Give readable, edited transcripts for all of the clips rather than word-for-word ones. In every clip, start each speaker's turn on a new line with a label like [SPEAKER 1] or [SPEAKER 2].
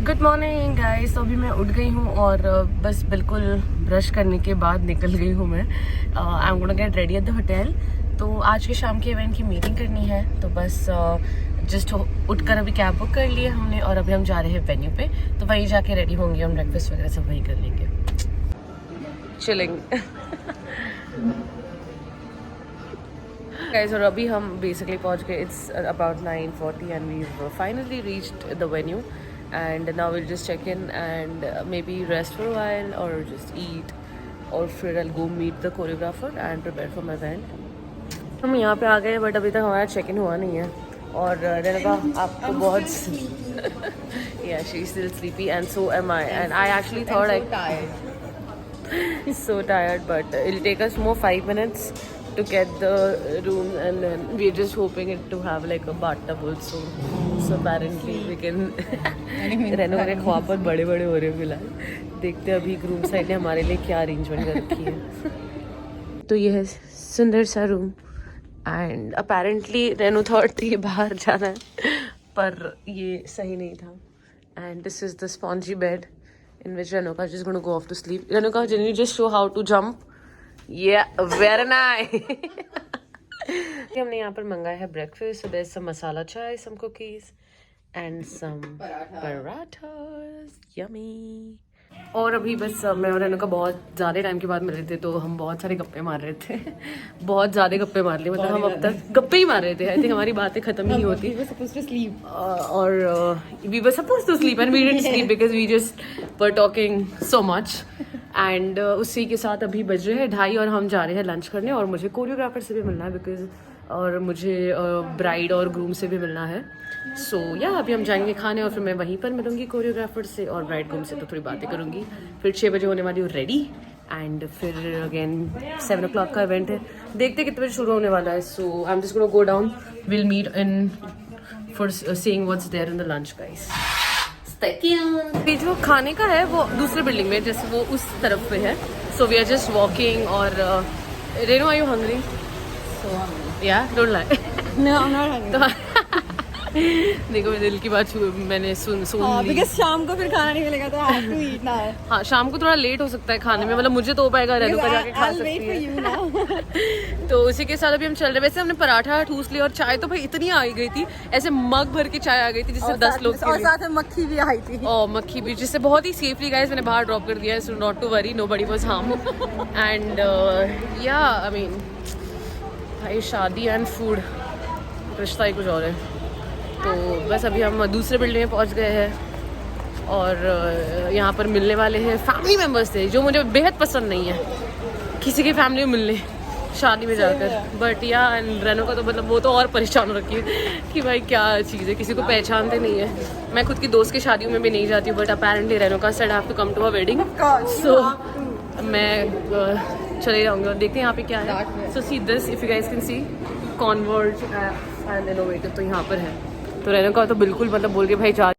[SPEAKER 1] Good morning guys. तो अभी मैं उठ गई हूँ और बस बिल्कुल ब्रश करने के बाद निकल गई हूँ मैं। I am gonna get ready at the hotel. तो आज के शाम के इवेंट की मीटिंग करनी है, तो बस जस्ट उठकर अभी कैब बुक कर लिया हमने और अभी हम जा रहे हैं वेन्यू पे। तो वहीं जाके रेडी होंगे, हम ब्रेकफास्ट वगैरह सब वहीं कर लेंगे। Chilling guys. और अभी हम बेसिकली पहुँच गए। It's about 9:40 and we finally reached the venue. And now we'll just check in and maybe rest for a while or just eat, or फिर I'll go meet the choreographer and prepare for my event. हम यहाँ पे आ गए but अभी तक हमारा check in हुआ नहीं है और रेनका आपको बहुत yeah, she's still sleepy and so am I, and I actually thought so tired, but it'll take us more 5 minutes to get the room, and then we're just hoping it to have like a bathtub also, so apparently we can Reno के ख्वाब बहुत बड़े बड़े हो रहे हैं फिलहाल। देखते हैं अभी रूम साइड ने हमारे लिए क्या अरेंजमेंट कर रखी है। तो ये है सुंदर सा room and apparently Reno thought ये बाहर जाना है पर ये सही नहीं था। And this is the spongy bed in which Renuka is just going to go off to sleep. Renuka, can you just show how to jump? Yeah, very nice. हमने यहाँ पर मंगाया है breakfast. So there's some masala chai, some cookies, and some parathas. Yummy. और अभी बस मैं और रेनुका बहुत ज़्यादा टाइम के बाद मिल रहे थे, तो हम बहुत सारे गप्पे मार रहे थे। बहुत ज़्यादा गप्पे मार लिए, मतलब हम अब तक गप्पे ही मार रहे थे। आई थिंक हमारी बातें खत्म ही नहीं होती। We were supposed to sleep. और we were supposed to sleep and we didn't sleep because we just were talking so much. And उसी के साथ अभी बज रहे हैं 2:30 और हम जा रहे हैं लंच करने। और मुझे कोरियोग्राफर से भी मिलना है बिकॉज, और मुझे ब्राइड और ग्रूम से भी मिलना है। सो या अभी हम जाएंगे खाने और फिर मैं वहीं पर मिलूंगी कोरियोग्राफर से और ब्राइड ग्रूम से, तो थोड़ी बातें करूंगी। फिर 6 बजे होने वाली हूँ रेडी एंड फिर अगेन 7 o'clock का इवेंट है। देखते कितने बजे शुरू होने वाला है। So I am just gonna go down, will meet in for seeing what's there in the lunch guys. ये जो खाने का है वो दूसरे बिल्डिंग में, जैसे वो उस तरफ पे है। So we are just walking. और Reno, are you hungry? Yeah don't lie.
[SPEAKER 2] No, I'm not hungry.
[SPEAKER 1] देखो मेरे दिल की बात मैंने सुन ली।
[SPEAKER 2] बिकॉज़ शाम को फिर खाना नहीं मिलेगा तो I have to eat now.
[SPEAKER 1] हाँ, शाम को थोड़ा लेट हो सकता है खाने में, मतलब मुझे तो हो पाएगा, रेनो पर जाके खा सकती है।
[SPEAKER 2] I'll wait for you now.
[SPEAKER 1] तो उसी के साथ अभी हम चल रहे। वैसे हमने पराठा ठूस लिया और चाय तो भाई इतनी आ गई थी, ऐसे मग भर के चाय आ गई थी जिससे 10 लोग के लिए।
[SPEAKER 2] और साथ में मक्खी भी आई थी।
[SPEAKER 1] और मक्खी भी, जिससे बहुत ही सेफली गाइस मैंने बाहर ड्रॉप कर दिया है। So not to worry, nobody was harm. And yeah I mean भाई शादी एंड फूड रिश्ता ही कुछ और है। तो बस अभी हम दूसरे बिल्डिंग में पहुंच गए हैं और यहाँ पर मिलने वाले हैं फैमिली मेम्बर्स थे जो मुझे बेहद पसंद नहीं है किसी की फैमिली में मिलने शादी में जाकर। बट या एंड रेनो का तो मतलब वो तो और परेशान हो रखी है कि भाई क्या चीज़ है, किसी को पहचानते नहीं है। मैं खुद की दोस्त की शादियों में भी नहीं जाती हूँ, बट अपेरेंटली रेनो का said have to come to a wedding. सो मैं चले जाऊँगी और देखते हैं यहाँ पे क्या है। So see this, if you guys can see, converge and innovative तो यहाँ पर है। तो रेनो का तो बिल्कुल मतलब बोल के भाई जा।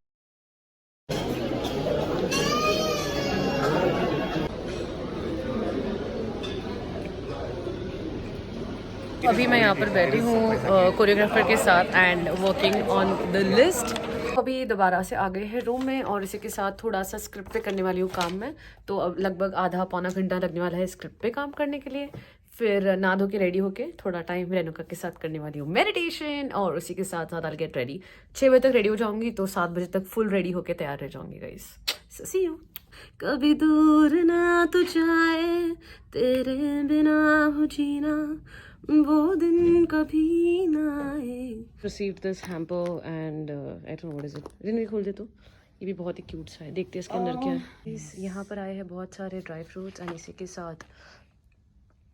[SPEAKER 1] अभी मैं यहाँ पर बैठी हूँ कोरियोग्राफर के साथ and working on the list. अभी दोबारा से आ गए हैं रूम में और इसी के साथ थोड़ा सा स्क्रिप्ट पे करने वाली हूँ काम में। तो अब लगभग आधा पौना घंटा लगने वाला है स्क्रिप्ट पे काम करने के लिए। फिर नहा धो के रेडी होके थोड़ा टाइम रेनुका के साथ करने वाली हूँ मेडिटेशन, और उसी के साथ साथ आई गेट रेडी। 6 बजे तक रेडी हो जाऊंगी तो 7 बजे तक फुल रेडी होके तैयार रह जाऊंगी गाइस। C you. कभी दूर ना तू जाए, तेरे बिना हो जीना, वो दिन कभी ना आए। Received this hamper and I don't know what is it. रिन भी खोल दे तो। ये भी बहुत ही क्यूट सा है, देखते हैं इसके अंदर क्या है। यहाँ पर आए हैं बहुत सारे ड्राई फ्रूट्स एंड इसी के साथ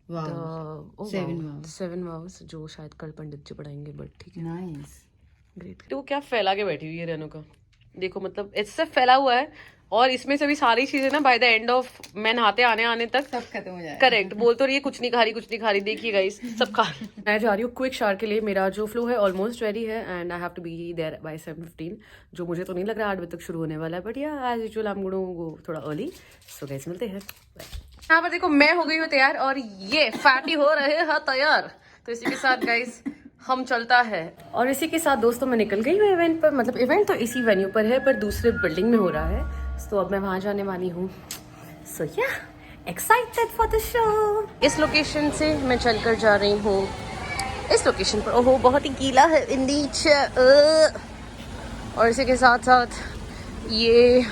[SPEAKER 1] 7 वाउस जो शायद कल पंडित जी पढ़ाएंगे, बट ठीक है। Nice, great. तो क्या फैला के बैठी हुई है रेनो का, देखो मतलब इससे फैला हुआ है। और इसमें से भी सारी चीजें ना बाय द एंड ऑफ मैं नहाते आने तक
[SPEAKER 2] सब खत्म हो जाएगा।
[SPEAKER 1] करेक्ट बोल तो रही है, कुछ नहीं खा रही देखिएगा इस सब खा। मैं जा रही हूँ क्विक शावर के लिए। मेरा जो फ्लो है ऑलमोस्ट रेडी है and I have to be there by 7:15, जो मुझे तो नहीं लग रहा 8 बजे तक शुरू होने वाला है, but yeah as usual I am going to go थोड़ा अर्ली। सो गाइस मिलते हैं। यहाँ पर देखो मैं हो गई हूँ तैयार और ये फैटी हो रहे हैं तैयार। तो इसी के साथ गाइस हम चलता है। और इसी के साथ दोस्तों मैं निकल गई हूँ इवेंट पर, मतलब इवेंट तो इसी वेन्यू पर है पर दूसरे बिल्डिंग में हो रहा है, तो अब मैं वहाँ जाने वाली हूँ। सो या एक्साइटेड फॉर द शो। इस लोकेशन से मैं चलकर जा रही हूँ इस लोकेशन पर। ओहो बहुत ही गीला है इन नीचे। और इसी के साथ साथ ये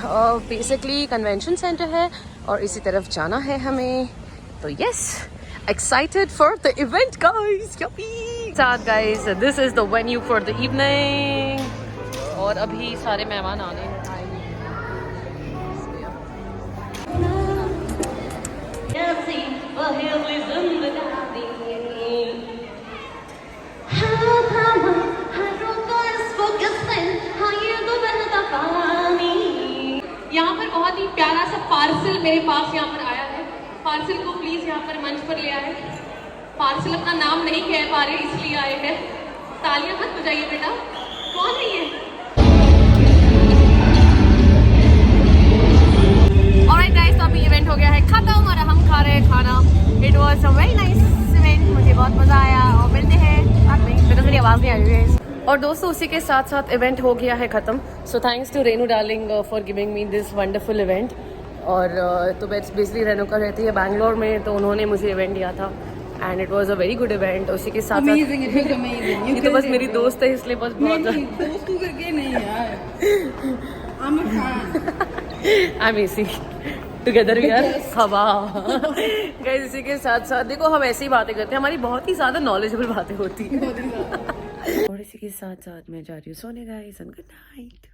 [SPEAKER 1] बेसिकली कन्वेंशन सेंटर है और इसी तरफ जाना है हमें। तो yes, excited for the event guys. साथ guys, this is the venue for the evening. और अभी सारे मेहमान आने हैं।
[SPEAKER 3] यहाँ पर बहुत ही प्यारा सा पार्सल मेरे पास यहाँ पर आया है। पार्सल को प्लीज यहाँ पर मंच पर ले आए। पार्सल अपना नाम नहीं कह पा रहे इसलिए आए हैं। तालियां मत बजाइए बेटा। कौन है ये?
[SPEAKER 1] ऑलराइट गाइस, तो अभी इवेंट हो गया है खत्म और हम खा रहे हैं खाना। It was a very nice event, मुझे बहुत मजा आया। और मिलते हैं बाद में, बिकॉज़ मेरी आवाज़ नहीं आ रही है। और दोस्तों उसी के साथ साथ इवेंट हो गया है ख़त्म। So thanks to Renu darling for giving me this wonderful event. और तो बेसिकली रेणुका रहती है बैंगलोर में, तो उन्होंने मुझे इवेंट दिया था and it was a very good event. उसी के साथ साथ ये तो बस मेरी दोस्त है इसलिए बस बहुत
[SPEAKER 2] दोस्तों करके नहीं यार।
[SPEAKER 1] I am AC together we are हवा। गाइस इसी के साथ साथ देखो हम ऐसी ही बातें करते हैं, हमारी बहुत ही ज़्यादा नॉलेजेबल बातें होती हैं। और इसी के साथ साथ मैं जा रही हूँ सोने गाइस, एंड गुड नाइट।